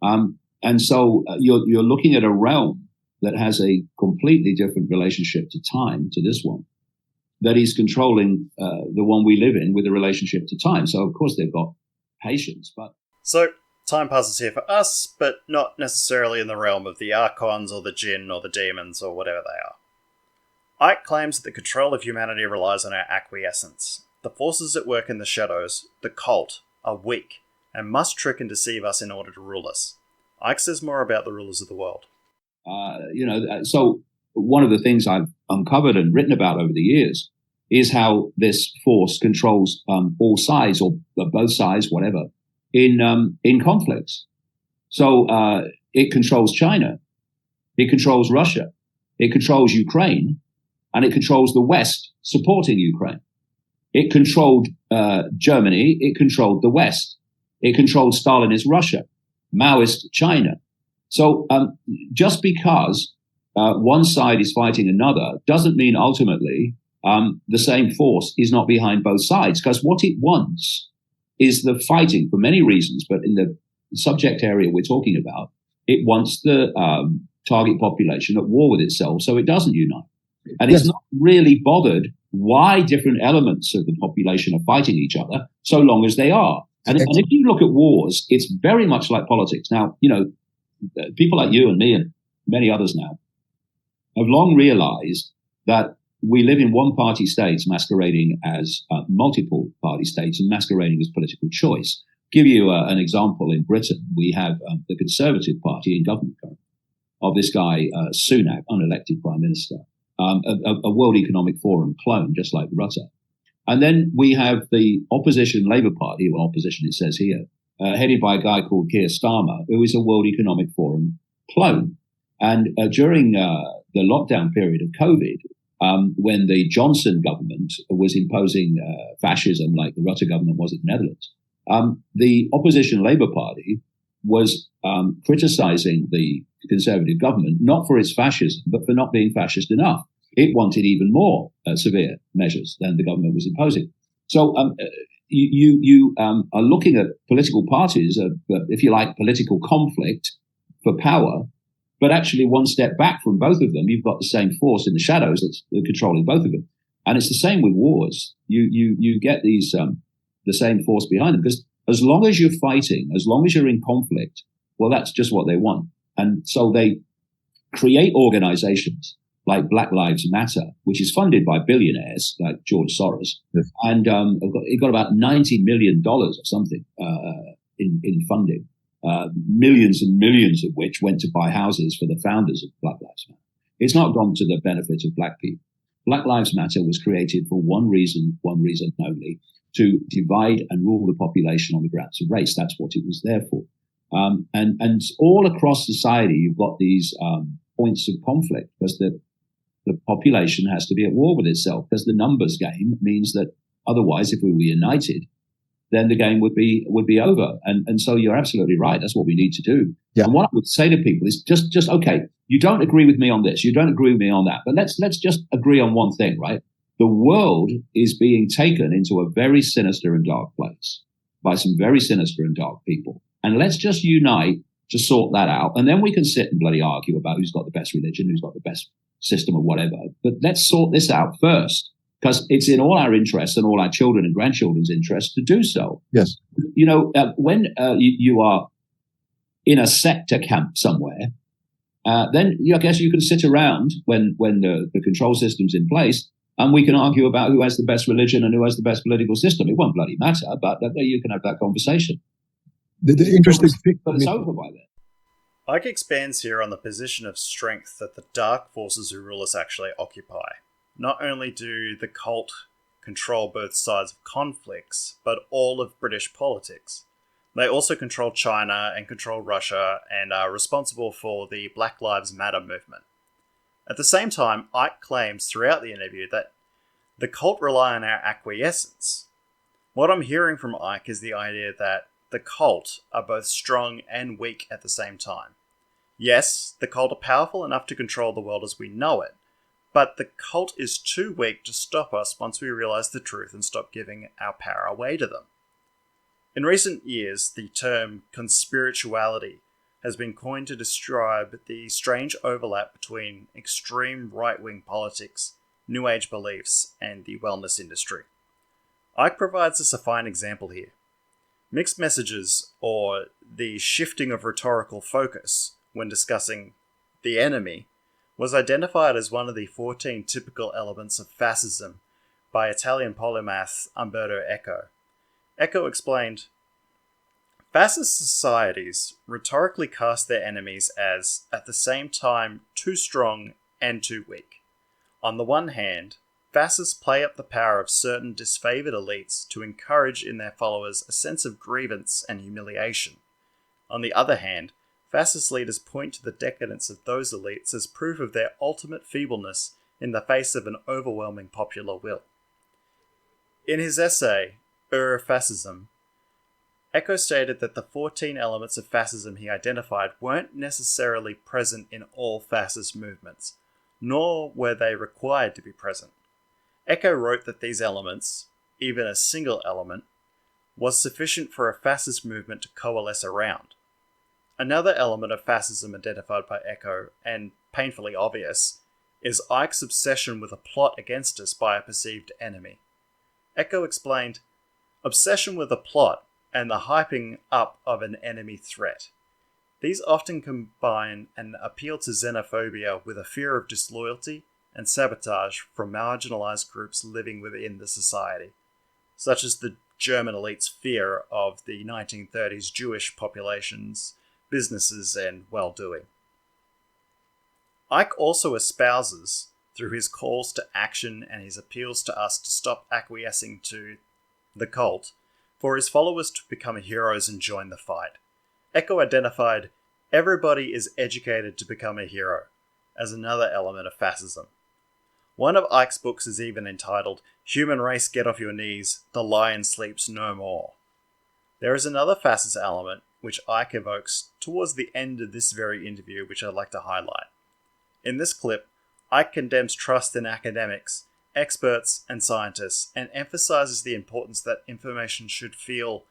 And so you're looking at a realm that has a completely different relationship to time, to this one, that is controlling the one we live in with a relationship to time. So, of course, they've got patience. But so time passes here for us, but not necessarily in the realm of the archons or the jinn or the demons or whatever they are. Icke claims that the control of humanity relies on our acquiescence. The forces at work in the shadows, the cult, are weak and must trick and deceive us in order to rule us. Icke says more about the rulers of the world. So one of the things I've uncovered and written about over the years is how this force controls all sides, or both sides, whatever, in conflicts. So it controls China, it controls Russia, it controls Ukraine, and it controls the West supporting Ukraine. It controlled Germany, it controlled the West, it controlled Stalinist Russia, Maoist China. So just because one side is fighting another doesn't mean ultimately the same force is not behind both sides, because what it wants is the fighting for many reasons, but in the subject area we're talking about, it wants the target population at war with itself so it doesn't unite. And It's not really bothered why different elements of the population are fighting each other, so long as they are. And if you look at wars, it's very much like politics. Now, people like you and me and many others now have long realized that we live in one-party states masquerading as multiple party states and masquerading as political choice. Give you an example. In Britain, we have the Conservative Party in government currently, of this guy, Sunak, unelected Prime Minister, a World Economic Forum clone, just like Rutte. And then we have the opposition Labour Party, well, opposition it says here, headed by a guy called Keir Starmer, who is a World Economic Forum clone. And during the lockdown period of COVID, when the Johnson government was imposing fascism like the Rutte government was in the Netherlands, the opposition Labour Party was criticizing the Conservative government, not for its fascism, but for not being fascist enough. It wanted even more severe measures than the government was imposing. So you are looking at political parties, if you like, political conflict for power, but actually one step back from both of them, you've got the same force in the shadows that's controlling both of them. And it's the same with wars. You get these the same force behind them, because as long as you're fighting, as long as you're in conflict, well, that's just what they want. And so they create organizations like Black Lives Matter, which is funded by billionaires like George Soros. Yes. And it got about $90 million or something in funding, millions and millions of which went to buy houses for the founders of Black Lives Matter. It's not gone to the benefit of black people. Black Lives Matter was created for one reason only, to divide and rule the population on the grounds of race. That's what it was there for. And all across society, you've got these points of conflict because the population has to be at war with itself, because the numbers game means that otherwise, if we were united, then the game would be over. And so you're absolutely right. That's what we need to do. Yeah. And what I would say to people is just okay, you don't agree with me on this, you don't agree with me on that, but let's just agree on one thing, right? The world is being taken into a very sinister and dark place by some very sinister and dark people. And let's just unite to sort that out. And then we can sit and bloody argue about who's got the best religion, who's got the best system or whatever. But let's sort this out first, because it's in all our interests and all our children and grandchildren's interests to do so. Yes. You know, when you are in a sector camp somewhere, then I guess you can sit around when the control system's in place, and we can argue about who has the best religion and who has the best political system. It won't bloody matter, but you can have that conversation. The interesting thing, but it's over by then. Icke expands here on the position of strength that the dark forces who rule us actually occupy. Not only do the cult control both sides of conflicts, but all of British politics. They also control China and control Russia and are responsible for the Black Lives Matter movement. At the same time, Icke claims throughout the interview that the cult rely on our acquiescence. What I'm hearing from Icke is the idea that the cult are both strong and weak at the same time. Yes, the cult are powerful enough to control the world as we know it, but the cult is too weak to stop us once we realize the truth and stop giving our power away to them. In recent years, the term conspirituality has been coined to describe the strange overlap between extreme right-wing politics, New Age beliefs, and the wellness industry. Icke provides us a fine example here. Mixed messages, or the shifting of rhetorical focus when discussing the enemy, was identified as one of the 14 typical elements of fascism by Italian polymath Umberto Eco. Eco explained, "Fascist societies rhetorically cast their enemies as, at the same time, too strong and too weak. On the one hand, fascists play up the power of certain disfavored elites to encourage in their followers a sense of grievance and humiliation. On the other hand, fascist leaders point to the decadence of those elites as proof of their ultimate feebleness in the face of an overwhelming popular will." In his essay, Fascism, Eco stated that the 14 elements of fascism he identified weren't necessarily present in all fascist movements, nor were they required to be present. Eco wrote that these elements, even a single element, was sufficient for a fascist movement to coalesce around. Another element of fascism identified by Eco, and painfully obvious, is Icke's obsession with a plot against us by a perceived enemy. Eco explained, "Obsession with a plot and the hyping up of an enemy threat. These often combine an appeal to xenophobia with a fear of disloyalty and sabotage from marginalized groups living within the society, such as the German elite's fear of the 1930s Jewish populations, businesses, and well-doing." Icke also espouses, through his calls to action and his appeals to us to stop acquiescing to the cult, for his followers to become heroes and join the fight. Eco identified, "Everybody is educated to become a hero," as another element of fascism. One of Icke's books is even entitled, "Human Race, Get Off Your Knees, The Lion Sleeps No More." There is another fascist element which Icke evokes towards the end of this very interview, which I'd like to highlight. In this clip, Icke condemns trust in academics, experts, and scientists, and emphasizes the importance that information should feel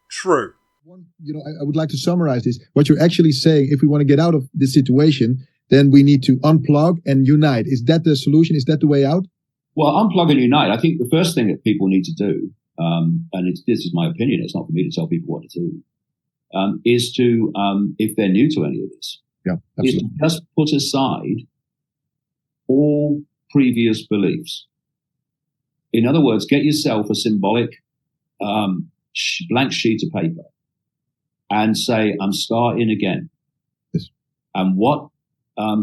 true. I would like to summarize this. What you're actually saying, if we want to get out of this situation, then we need to unplug and unite. Is that the solution? Is that the way out? Well, unplug and unite. I think the first thing that people need to do, this is my opinion, it's not for me to tell people what to do, is to, if they're new to any of this, is to just put aside all previous beliefs. In other words, get yourself a symbolic blank sheet of paper and say, "I'm starting again." Yes. And what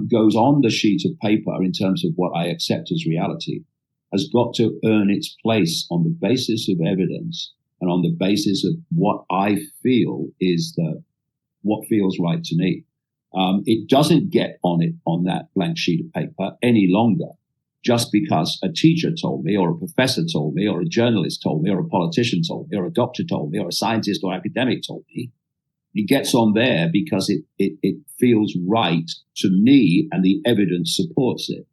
goes on the sheet of paper in terms of what I accept as reality has got to earn its place on the basis of evidence and on the basis of what I feel is the what feels right to me. It doesn't get on that blank sheet of paper any longer just because a teacher told me, or a professor told me, or a journalist told me, or a politician told me, or a doctor told me, or a scientist or academic told me. It gets on there because it feels right to me, and the evidence supports it.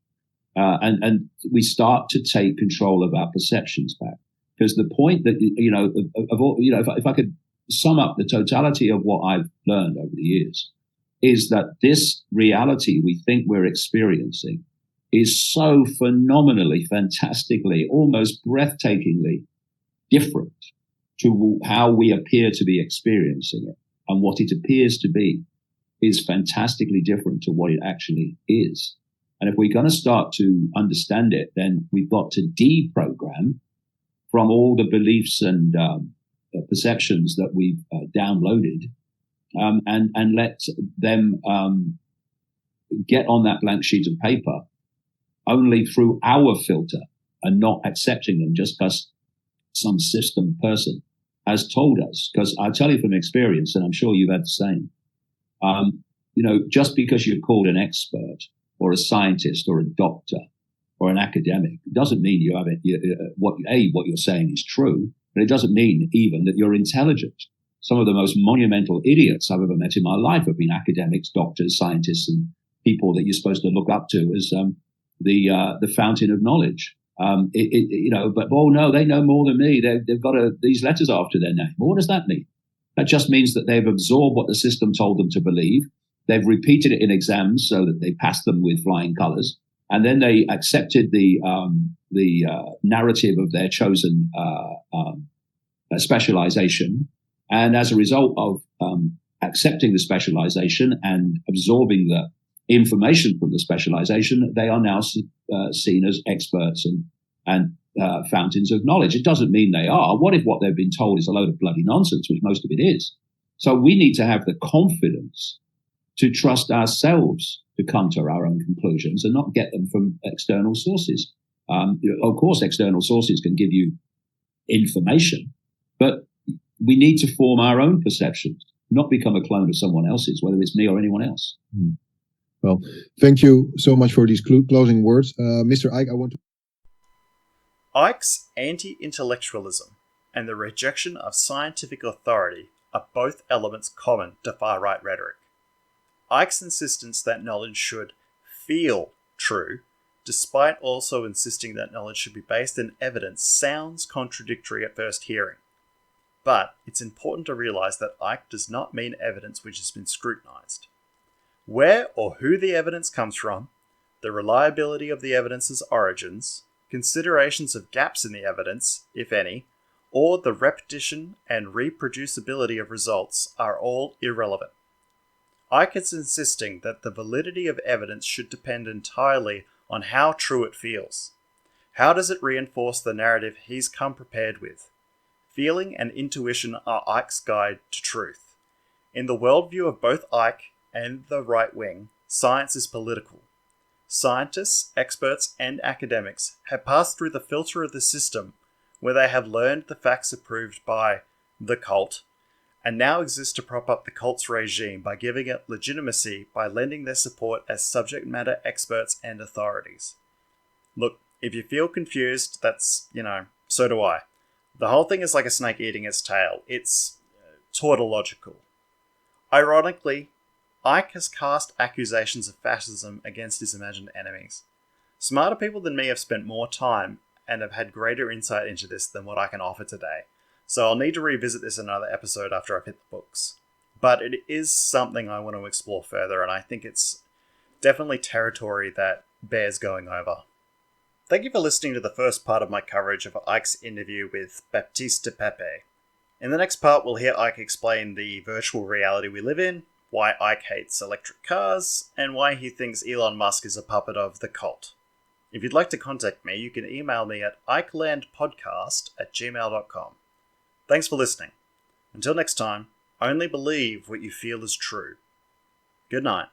And we start to take control of our perceptions back. Because the point that, of all, if I could sum up the totality of what I've learned over the years, is that this reality we think we're experiencing is so phenomenally, fantastically, almost breathtakingly different to how we appear to be experiencing it. And what it appears to be is fantastically different to what it actually is. And if we're going to start to understand it, then we've got to deprogram from all the beliefs and perceptions that we've downloaded, and let them get on that blank sheet of paper only through our filter, and not accepting them just because some system person has told us. Because I tell you from experience, and I'm sure you've had the same, just because you're called an expert or a scientist or a doctor or an academic doesn't mean you have what you're saying is true, but it doesn't mean even that you're intelligent. Some of the most monumental idiots I've ever met in my life have been academics, doctors, scientists, and people that you're supposed to look up to as the fountain of knowledge. But no, they know more than me. They've got these letters after their name. Well, what does that mean? That just means that they've absorbed what the system told them to believe. They've repeated it in exams so that they passed them with flying colors. And then they accepted the narrative of their chosen specialization. And as a result of accepting the specialization and absorbing the information from the specialization, they are now seen as experts and fountains of knowledge. It doesn't mean they are. What if what they've been told is a load of bloody nonsense, which most of it is? So we need to have the confidence to trust ourselves to come to our own conclusions and not get them from external sources. Of course, external sources can give you information, but we need to form our own perceptions, not become a clone of someone else's, whether it's me or anyone else. Well, thank you so much for these closing words. Mr. Icke, I want to... Icke's anti-intellectualism and the rejection of scientific authority are both elements common to far-right rhetoric. Icke's insistence that knowledge should feel true, despite also insisting that knowledge should be based in evidence, sounds contradictory at first hearing. But it's important to realize that Icke does not mean evidence which has been scrutinized. Where or who the evidence comes from, the reliability of the evidence's origins, considerations of gaps in the evidence, if any, or the repetition and reproducibility of results are all irrelevant. Icke is insisting that the validity of evidence should depend entirely on how true it feels. How does it reinforce the narrative he's come prepared with? Feeling and intuition are Icke's guide to truth. In the worldview of both Icke and the right wing, science is political. Scientists, experts, and academics have passed through the filter of the system where they have learned the facts approved by the cult, and now exist to prop up the cult's regime by giving it legitimacy by lending their support as subject matter experts and authorities. Look, if you feel confused, that's, so do I. The whole thing is like a snake eating its tail. It's tautological. Ironically, Icke has cast accusations of fascism against his imagined enemies. Smarter people than me have spent more time and have had greater insight into this than what I can offer today, so I'll need to revisit this in another episode after I've hit the books. But it is something I want to explore further, and I think it's definitely territory that bears going over. Thank you for listening to the first part of my coverage of Icke's interview with Baptist De Pape. In the next part, we'll hear Icke explain the virtual reality we live in, why Icke hates electric cars, and why he thinks Elon Musk is a puppet of the cult. If you'd like to contact me, you can email me at ikelandpodcast@gmail.com. Thanks for listening. Until next time, only believe what you feel is true. Good night.